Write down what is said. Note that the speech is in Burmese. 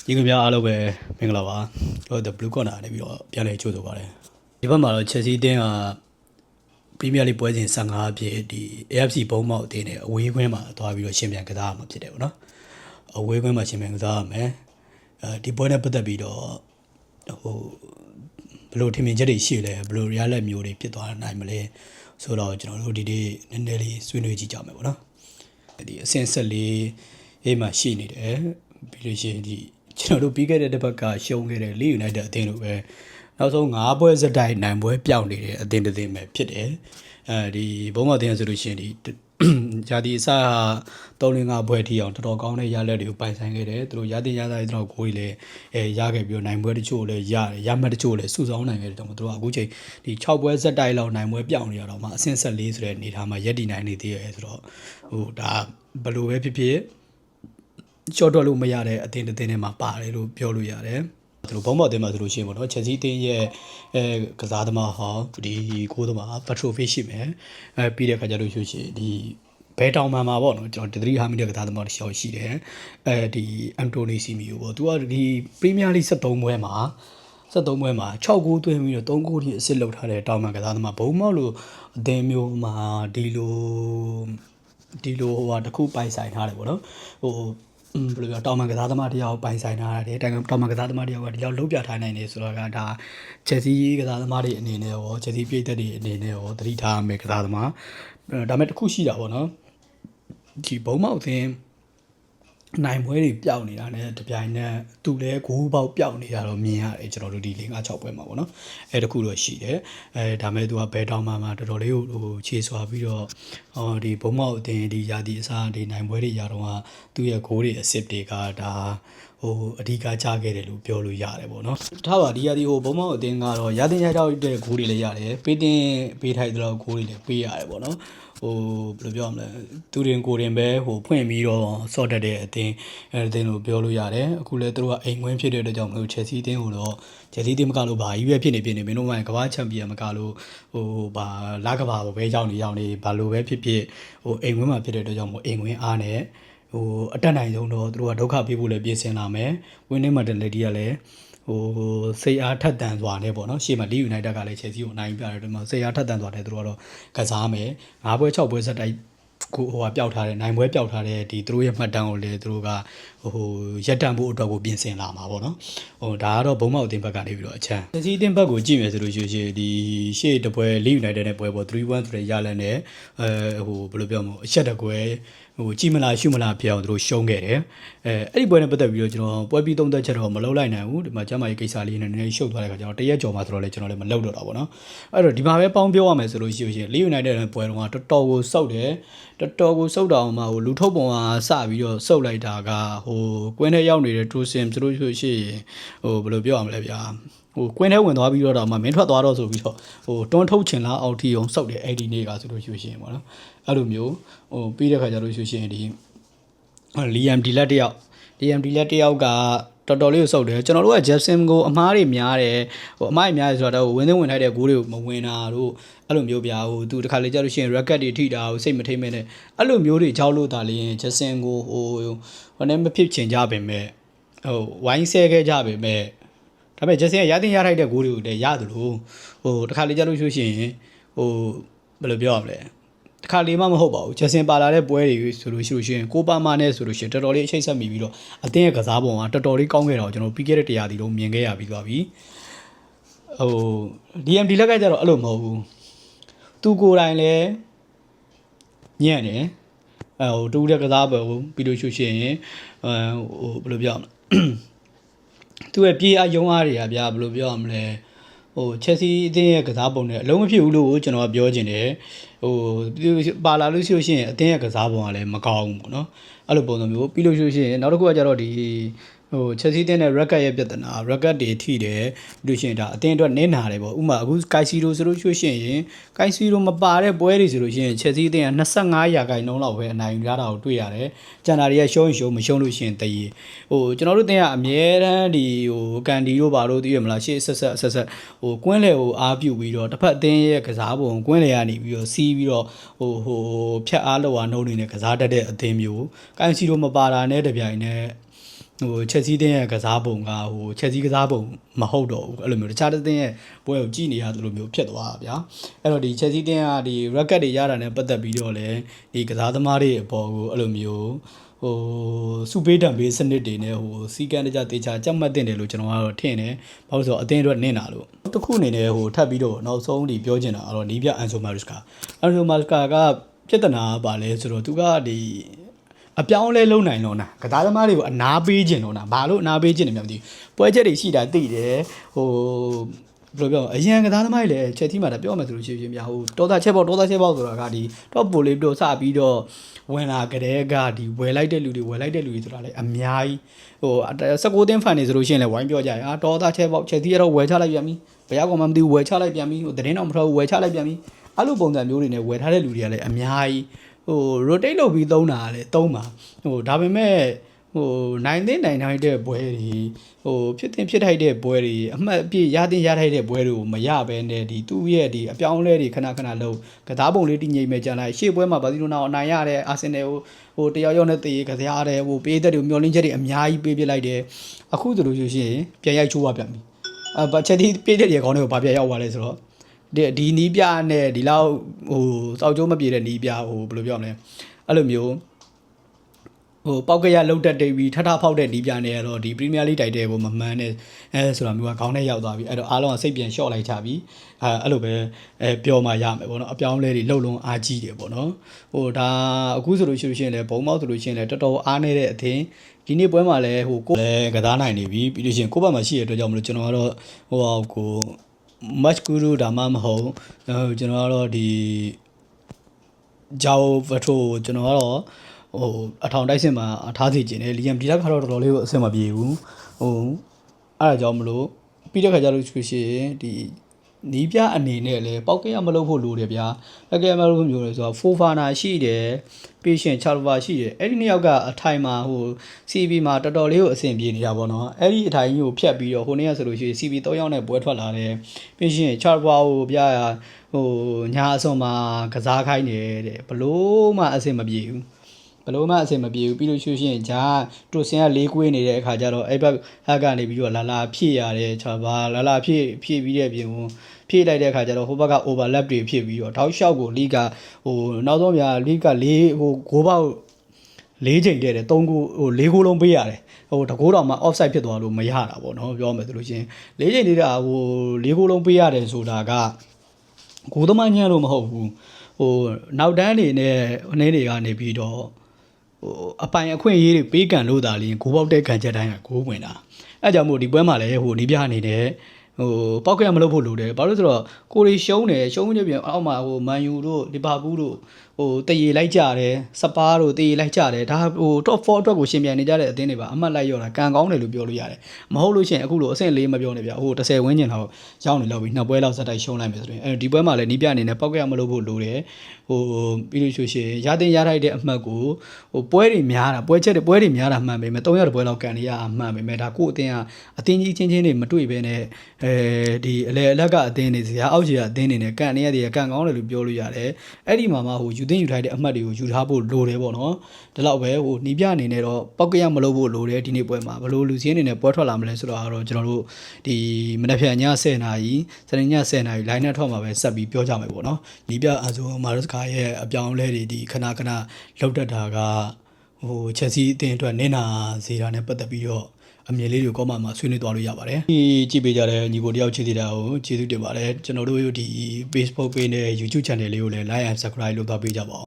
ဒီကဗျာအားလုံးပဲမင်္ဂလာပါကျွန်တော် The Blue Corner နေပြီးတော့ပြန်လည်ကြိုဆိုပါတယ်ဒီဘက်မှာတော့ Chelsea အသင်းက Premier League ပွဲစဉ်15အဖြစ်ဒီ AFC ဘုံမောက်အသင်းနဲ့အဝေးကွင်းမှာသွားပြီးတော့ရှင်ပြန်ကစားမှာဖြစ်တယ်ပေါ့နော်အဝေးကွင်းမှာရှင်ပြန်ကစားရမယ်ဒီပွဲနဲ့ပတ်သက်ပြီးတော့ဟိုဘယ်လိုထင်မြင်ချက်တွေရှိလဲဘယ်လိုရလက်မျိုးတွေဖြစ်သွားနိုင်မလဲဆိုတော့ကျွန်တော်တို့ဒီနေ့နည်းနည်းလေးဆွေးနွေးကြည့်ကြမယ်ပေါ့နော်ဒီအဆင့်14အေးမှာရှိနေတယ်ပြီးလို့ရှိရင်ဒီကျွန်တော်တို့ပြီးခဲ့တဲ့တစ်ပတ်ကရှုံးခဲ့တဲ့ Leeds United အသင်းတို့ပဲနောက်ဆုံး9ပွဲစက်တိုက်နိုင်ပွဲပြောင်းနေတဲ့အသင်းတစ်သင်းပဲဖြစ်တယ်ဒီဘုံမအသင်းဆိုလို့ရှိရင်ဒီဂျာတီအစ3-5ပွဲထိအောင်တော်တော်ကောင်းတဲ့ရလက်တွေကိုပိုင်ဆိုင်ခဲ့တယ်သူတို့ရတဲ့ရသားတွေတော့ကိုယ်ကြီးလည်းရခဲ့ပြီးတော့နိုင်ပွဲတချို့လည်းရတယ်ရမှတ်တချို့လည်းစုဆောင်းနိုင်ခဲ့တယ်တော့သူတို့အခုချိန်ဒီ6ပွဲစက်တိုက်လောက်နိုင်ပွဲပြောင်းနေရတော့မှအဆင့်14ဆိုတဲ့အနေထားမှာရက်တည်နိုင်နေသေးတယ်ဆိုတော့ဟိုဒါဘယ်လိုပဲဖြစ်ဖြစ်ရှော့တော့လို့မရတဲ့အသင်းတစ်သင်းထဲမှာပါတယ်လို့ပြောလို့ရတယ်သူတို့ဘုံဘော်အသင်းမှာဆိုလို့ရှိရင်ပေါ့နော် Chelsea အသင်းရဲ့ကစားသမားဟောင်းဒီကိုသမား Petrovic ရှိမယ်ပြီးတဲ့ခါကျလို့ရှိရင်ဒီဘဲတောင်မှာပေါ့နော်ကျွန်တော်ဒသရီဟာမီတဲ့ကစားသမားတစ်ယောက်ရှိတယ်ဒီအန်တိုနီစီမီယိုပေါ့သူကဒီ Premier League 73ပွဲမှာ6ဂိုးသွင်းပြီးတော့3ဂိုးထိအစ်စ်လုပ်ထားတဲ့တောင်မှကစားသမားဘုံမောက်လို့အသင်းမျိုးမှာဒီလိုဟိုဟာတစ်ခုပိုင်ဆိုင်ထားတယ်ပေါ့နော်ဟိုဘယ်လိုပြောတောင်မှကစားသမားတယောက်ပိုင်ဆိုင်ထားတယ်တောင်မှကစားသမားတယောက်ကဒီလောက်လုံးပြထားနိုင်တယ်ဆိုတော့ကဒါ Chelsea ကစားသမားတွေအနေနဲ့ရော Chelsea ပြည်သက်တွေအနေနဲ့ရောသတိထားရမယ်ကစားသမားဒါမဲ့တစ်ခုရှိတာပေါ့နော်ဒီဘုံမောက်အသင်းနိုင်ပွဲတွေပျောက်နေတာနဲ့တပြိုင်နက်သူလည်းဂိုးပေါက်ပျောက်နေတာတော့မြင်ရတယ်ကျွန်တော်တို့ဒီ5-6ပွဲမှာပေါ့နော်တခုတော့ရှိတယ်ဒါမဲ့သူကဘဲတောင်မှာတော်တော်လေးဟိုခြေစွာပြီးတော့ဒီဘုံမောက်အသင်းဒီရာသီအစားဒီနိုင်ပွဲတွေရတော့သူ့ရဲ့ဂိုးတွေအစ်စ်တွေကဒါဟိုအဓိကကြားခဲ့တယ်လို့ပြောလို့ရတယ်ပေါ့နော်ထားပါဒီရာသီဟိုဘုံမောက်အသင်းကတော့ရာသီညတောက်တဲ့ဂိုးတွေလည်းရတယ်ပေးထိုက်တဲ့ဂိုးတွေလည်းပေးရတယ်ပေါ့နော်ဟိုဘယ်လိုပြောရမလဲသူတင်ကိုတင်ပဲဟိုဖွင့်ပြီးတော့ဆော့တက်တဲ့အသင်းလို့ပြောလို့ရတယ်အခုလည်းသူတို့ကအိမ်ဝင်းဖြစ်တဲ့အတွက်ကြောင့်မလို့ Chelsea အသင်းကိုတော့ Chelsea အသင်းမကလို့ဘာကြီးပဲဖြစ်နေမင်းတို့မှကမ္ဘာချန်ပီယံမကလို့ဟိုဘာလာကဘာပဲရောက်နေဘာလို့ပဲဖြစ်ဖြစ်ဟိုအိမ်ဝင်းမှာဖြစ်တဲ့အတွက်ကြောင့်မို့အိမ်ဝင်းအားနဲ့ဟိုအတက်နိုင်ဆုံးတော့သူတို့ကဒုက္ခပေးဖို့လည်းပြင်ဆင်လာမယ်ဝင်းနေမှာတလက်တီကလည်းဟိုစိတ်အားထက်သန်စွာနဲ့ပေါ့နော်ရှေ့မှာ Leeds United ကလည်း Chelsea ကိုနိုင်ပြတယ်ဒီမှာစိတ်အားထက်သန်စွာနဲ့သူတို့ကတော့ကစားမယ်9ပွဲ6ပွဲဆက်တိုက်ကိုဟိုပျောက်ထားတဲ့နိုင်ပွဲပျောက်ထားတဲ့ဒီသူတို့ရဲ့မှတ်တမ်းကိုလည်းသူတို့ကဟိုရက်တန့်ဖို့အတွက်ကိုပြင်ဆင်လာမှာပေါ့နော်ဟိုဒါကတော့ဘုံမောက်အသင်းဘက်ကနေပြီးတော့အချမ်း Chelsea အသင်းဘက်ကိုကြည့်မယ်ဆိုလို့ရှိရင်ဒီရှေ့တပွဲ Leeds United နဲ့ပွဲပေါ့3-1ဆိုတဲ့ရလန်နဲ့ဟိုဘယ်လိုပြောမလဲအချက်တကွဲဟိုကြည့်မလားရှုမလားပြောင်းသူတို့ရှုံးခဲ့တယ်အဲ့ဒီပွဲနဲ့ပတ်သက်ပြီးတော့ကျွန်တော်ပွဲပြီးသုံးသက်ချက်တော့မလုပ်လိုက်နိုင်ဘူးဒီမှာကျမ်းမာရေးကိစ္စလေးနဲ့နည်းနည်းရှုပ်သွားတဲ့ခါကျတော့တရက်ကြော်မှဆိုတော့လေကျွန်တော်လည်းမလုပ်တော့တာပေါ့နော်အဲ့တော့ဒီမှာပဲပေါင်းပြောရမယ်ဆိုလို့ရှိရင် Leeds United နဲ့ပွဲတော့တော်တော်ကိုစောက်တယ်တော်တော်ကိုစောက်တောင်မှဟိုလူထုတ်ပုံကစပြီးတော့စောက်လိုက်တာကဟိုကွင်းထဲရောက်နေတဲ့ Tosin ဆိုလို့ရှိရင်ဟိုဘယ်လိုပြောရမလဲဗျာဟိုကွင်းထဲဝင်သွားပြီးတော့မှမင်းထွက်သွားတော့ဆိုပြီးတော့ဟိုတွန်းထုတ်ချင်လားအောက်ထီအောင်စောက်တယ်အဲ့ဒီနေ့ကဆိုလို့ရှိရင်ပေါ့နော်အဲ့လိုမျိုးဟိုပြီးတဲ့ခါကျလို့ရှိရင်ဒီလီယမ်ဒီလက်တယောက်ကတော်တော်လေးကိုစောက်တယ်ကျွန်တော်တို့က Jackson ကိုအမားတွေများတယ်ဟိုအမားတွေများတယ်ဆိုတော့ဝင်းသွင်းဝင်ထိုက်တဲ့ဂိုးတွေကိုမဝင်တာတို့အဲ့လိုမျိုးပြဟိုသူတခါလေကြာလို့ရှိရင် record တွေထိတာကိုစိတ်မထိမ့်မဲနဲ့အဲ့လိုမျိုးတွေကြောက်လို့ဒါလေးရင် Jackson ကိုဟိုနဲ့မဖြစ်ချင်ကြပင်မဲ့ဟိုဝိုင်းဆဲခဲ့ကြပင်မဲ့ဒါပေမဲ့ Jackson ကရတင်ရထိုက်တဲ့ဂိုးတွေကိုလည်းရသလိုဟိုတခါလေကြာလို့ရှိရင်ဟိုဘယ်လိုပြောရမလဲတခါလေးမှမဟုတ်ပါဘူးဂျက်ဆင်ပါလာတဲ့ပွဲတွေဆိုလို့ရှိရင်ကိုပါမာနဲ့ဆိုလို့ရှိရင်တော်တော်လေးအချိတ်ဆက်မိပြီးတော့အသင်းရဲ့ကစားပုံကတော်တော်လေးကောင်းခဲ့တော့ကျွန်တော်ပြီးခဲ့တဲ့တရားတီလုံးမြင်ခဲ့ရပြီးသွားပြီဟို DMD လက်ကကြတော့အဲ့လိုမဟုတ်ဘူးသူကိုယ်တိုင်လည်းညံ့တယ်ဟိုတူတဲ့ကစားပွဲကိုပြီးလို့ရှိရင်ဟိုဘယ်လိုပြောရမလဲသူ့ရဲ့ပြေးအားယုံအားတွေကဗျာဘယ်လိုပြောရမလဲဟို Chelsea အသင်းရဲ့ကစားပုံနဲ့အလုံးမဖြစ်ဘူးလို့ကျွန်တော်ပြောချင်တယ်ဟိုပါလာလို့ရှိရင်အသင်းရဲ့ကစားပုံကလည်းမကောင်းဘူးပေါ့နော်အဲ့လိုပုံစံမျိုးပြီးလို့ရှိရင်နောက်တစ်ခုကကျတော့ဒီဟို Chelsea တင်းနဲ့ record ရဲ့ပြဿနာ record တွေထိတယ်ပြီးလို့ရှိရင်ဒါအတင်းအတွက်နင်းနာတယ်ပေါ့ဥမာအခု Caisiro ဆိုလို့ရှိရင် Caisiro မပါတဲ့ပွဲတွေဆိုလို့ရှိရင် Chelsea တင်းက25%လောက်ပဲအနိုင်ရတာကိုတွေ့ရတယ်ကျန်တာတွေကရှုံးရင်ရှုံးမရှုံးလို့ရှိရင်တည်ဟိုကျွန်တော်တို့တင်းကအမြဲတမ်းဒီဟိုကန်ဒီတို့ဘာလို့သိရမလားရှေ့ဆက်ဟိုကွင်းလေကိုအားပြုပြီးတော့တစ်ဖက်အတင်းရဲ့ကစားပုံကွင်းလေကနေပြီးတော့စီးပြီးတော့ဟိုဖြတ်အားလောက်အားနှုံးနေတဲ့ကစားတတ်တဲ့အသင်းမျိုး Caisiro မပါတာနဲ့တပြိုင်နက် ချက်စီးတင်းရဲ့ကစားပုံကချက်စီးကစားပုံမဟုတ်တော့ဘူးအဲ့လိုမျိုးတခြားတစ်တင်းရဲ့ပွဲကိုကြည့်နေရတယ်လို့မျိုးဖြစ်သွားတာဗျာအဲ့တော့ဒီချက်စီးတင်းကဒီ record တွေရတာနဲ့ပတ်သက်ပြီးတော့လည်းဒီကစားသမားတွေအပေါ်ကိုအဲ့လိုမျိုးစူပေးတံပေးစနစ်တွေနဲ့စီကံတကြတေချာကြက်မှတ်တင်တယ်လို့ကျွန်တော်ကတော့ထင်တယ်ဘာလို့ဆိုတော့အတင်းအတွက်နင့်တာလို့တစ်ခုအနေနဲ့ထပ်ပြီးတော့နောက်ဆုံးဒီပြောချင်တာအဲ့တော့နီးပြအန်ဆိုမာရစ်ကာကပြဿနာပါလဲဆိုတော့သူကဒီအပြောင်းလဲလုံးနိုင်လို့နာကစားသမားတွေကိုအနာပေးခြင်းလို့နာဘာလို့အနာပေးခြင်းလဲမသိဘူးပွဲချက်တွေရှိတာသိတယ်ဘယ်လိုပြောအရန်ကစားသမားတွေလည်းချက်တီးမှာပြောမှဆိုလို့ရှိရင်ဗျာတောသားချက်ပေါက်ဆိုတာကဒီ top ပိုလေးတို့စပြီးတော့ဝင်လာကြတဲ့ကဒီဝယ်လိုက်တဲ့လူတွေဆိုတာလည်းအများကြီး16တင်းဖန်နေဆိုလို့ရှိရင်လည်းဝိုင်းပြောကြရတောသားချက်ပေါက်ချက်တီးရတော့ဝယ်ချလိုက်ပြန်ပြီဘယ်ရောက်မှမသိဘူးဝယ်ချလိုက်ပြန်ပြီသတင်းတော့မထွက်ဘူးဝယ်ချလိုက်ပြန်ပြီအဲ့လိုပုံစံမျိုးတွေနဲ့ဝယ်ထားတဲ့လူတွေကလည်းအများကြီးrotate လုပ်ပြီးသုံးတာလည်းသုံးပါဒါပေမဲ့နိုင်တဲ့ပွဲတွေဖြစ်ထိုက်တဲ့ပွဲတွေအမှတ်အပြည့်ရထိုက်တဲ့ပွဲတွေကိုမရဘဲနဲ့ဒီသူ့ရဲ့ဒီအပြောင်းလဲတွေခဏလုံးကစားပုံလေးတည်ငြိမ်မဲ့ကြလိုက်ရှေ့ပွဲမှာဘာစီလိုနာကိုအနိုင်ရတယ်အာဆင်နယ်ကိုတယောက်နဲ့တေးကစားရတယ်ပေးတဲ့တွေမျောလင်းချက်တွေအများကြီးပေးပြလိုက်တယ်အခုဆိုလို့ရှိရင်ပြန်ရိုက်ချိုးသွားပြန်ပြီဘာချက်ဒီပေးတဲ့တွေခေါင်းတွေကိုဘာပြန်ရောက်သွားလဲဆိုတော့ဒီနီးပြနဲ့ဒီလောက်စောက်ကျိုးမပြေတဲ့နီးပြဘယ်လိုပြောမလဲအဲ့လိုမျိုးပောက်ကရလှုပ်တက်တိတ်ပြီးထထဖောက်တဲ့နီးပြနဲ့ကတော့ဒီ Premier League တိုက်တဲ့ကိုမမှန်းနဲ့ဆိုတာမျိုးကခေါင်းထဲရောက်သွားပြီအဲ့တော့အားလုံးကစိတ်ပြန်လျှော့လိုက်ကြပြီအဲ့လိုပဲပြောမှရမယ်ပေါ့နော်အပြောင်းလဲတွေလှုပ်လုံးအားကြီးတယ်ပေါ့နော်ဒါအခုဆိုလို့ရှိရင်လည်းဘုံမောက်ဆိုလို့ရှိရင်လည်းတော်တော်အားနေတဲ့အထင်ဒီနေ့ပွဲမှာလည်းကိုလည်းကစားနိုင်နေပြီပြီးလို့ရှိရင်ကိုယ့်ဘက်မှာရှိရတဲ့အတွက်ကြောင့်မလို့ကျွန်တော်ကတော့ကို match guru ဒါမှမဟုတ်ကျွန်တော်ကတော့ဒီဂျာဗတ်ထိုကျွန်တော်ကတော့အထောင်တိုက်စစ်မှာထားစီခြင်းနဲ့လီယမ်ဒီလက်ကတော့တော်တော်လေးကိုအဆင်မပြေဘူးအဲ့ဒါကြောင့်မလို့ပြီးတဲ့ခါကျလို့ရှိရင်ဒီနီးပြအနေနဲ့လည်းပောက်ကရမလုပ်ဖို့လိုတယ်ဗျာပောက်ကရမလုပ်ဖို့မျိုးလဲဆိုတော့ဖိုဖာနာရှိတယ်patient 6 ရှိတယ်အဲ့ဒီနှစ်ယောက်ကအထိုင်မှာCB မှာတော်တော်လေးကိုအဆင်ပြေနေတာပေါ့နော်အဲ့ဒီအထိုင်ကြီးကိုဖြတ်ပြီးတော့နေ့ကဆိုလို့ရှိရင် CB 3ယောက်နဲ့ပွဲထွက်လာတယ် patient 6ကိုပြရညာအစုံမှာကစားခိုင်းတယ်တဲ့ဘလို့မှအဆင်မပြေဘူးပြီးလို့ရှိရင်ဂျာတိုစင်က၄ကွေးနေတဲ့အခါကျတော့အဲ့ဘက်ဟက်ကနေပြီးတော့လာဖြည့်ရတယ်လာဖြည့်ပြီးတဲ့ပြင်ဖြည့်လိုက်တဲ့အခါကျတော့ဟိုဘက်က overlap တွေဖြစ်ပြီးတော့တောက်လျှောက်ကိုလီကနောက်ဆုံးများလီက4ဂိုးပေါက်4ချိန်တည်းတယ်3ဂိုး4ဂိုးလုံးပေးရတယ်တကိုးတောင်မှ offside ဖြစ်သွားလို့မရတာပေါ့နော်ပြောမယ်ဆိုလို့ချင်း4ချိန်တည်းတာ4ဂိုးလုံးပေးရတယ်ဆိုတာကဂိုးသမားညံ့လို့မဟုတ်ဘူးနောက်တန်းနေနဲ့အနေတွေကနေပြီးတော့အပိုင်အခွင့်အရေးတွေပေးကန်လို့သာလျှင်ဂိုးပေါက်တဲ့ခံချက်တိုင်းကဂိုးဝင်တာအဲကြောင့်မို့ဒီပွဲမှာလည်းနီးပြအနေနဲ့ပောက်ကရမလုပ်ဖို့လိုတယ်ဘာလို့ဆိုတော့ကိုရီရှုံးနေပြန်အောက်မှာမန်ယူတို့လီဗာပူးတို့တရေလိုက်ကြတယ်စပါးတို့တရေလိုက်ကြတယ်ဒါtop 4အတွက်ကိုရှင်ပြန်နေကြတဲ့အသင်းတွေပါအမှတ်လိုက်ရောတာကံကောင်းတယ်လို့ပြောလို့ရတယ်မဟုတ်လို့ရှိရင်အခုလိုအဆင့်4မပြောနဲ့ဗျ10ဝန်းကျင်လောက်ရောက်နေလောက်ပြီးနှစ်ပွဲလောက်စက်တိုက်ရှုံးလိုက်မယ်ဆိုရင်ဒီပွဲမှာလည်းနီးပြအနေနဲ့ပောက်ကရမလုပ်ဖို့လိုတယ်ပြီးလို့ရှိရင်ရထိုက်တဲ့အမှတ်ကိုပွဲတွေများတာပွဲတွေများတာမှန်ပေမဲ့3ရက်တပွဲလောက်ကန်နေရအမှန်ပေမဲ့ဒါကိုအသင်းကအသင်းကြီးချင်းတွေမတွေ့ဘဲနဲ့ဒီအလေအလတ်ကအသင်းတွေဇာအောက်ခြေကအသင်းတွေနဲ့ကန်နေရတယ်ကန်ကောင်းတယ်လို့ပြောလို့ရတယ်အဲ့ဒီမှာယူသိမ်းယူထားတဲ့အမှတ်တွေကိုယူထားဖို့လိုတယ်ပေါ့နော်ဒီလောက်ပဲနီးပြအနေနဲ့တော့ပောက်ကရမလုပ်ဖို့လိုတယ်ဒီနေ့ပွဲမှာဘလို့လူစင်းအနေနဲ့ပွဲထွက်လာမလဲဆိုတော့ကျွန်တော်တို့ဒီမနက်ဖြန်ည10:00နာရီစနေည10:00နာရီ line နဲ့ထွက်မှာပဲဆက်ပြီးပြောကြမယ်ပေါ့နော်နီးပြအဆိုမာရစ်ကာရဲ့အပြောင်းလဲတွေဒီခဏလောက်တတ်တာကချက်စီအသင်းအတွက်နင်းနာစေတာနဲ့ပတ်သက်ပြီးတော့အမြင်လေးတွေကောမှာဆွေးနွေးသွားလို့ရပါတယ်ဒီကြည့်ပေးကြတဲ့ညီကိုတယောက်ချစ်သေးတာကိုကျေးဇူးတင်ပါတယ်ကျွန်တော်တို့ဒီ Facebook page နဲ့ YouTube channel လေးကိုလည်း like and subscribe လုပ်သွားပေးကြပါဦး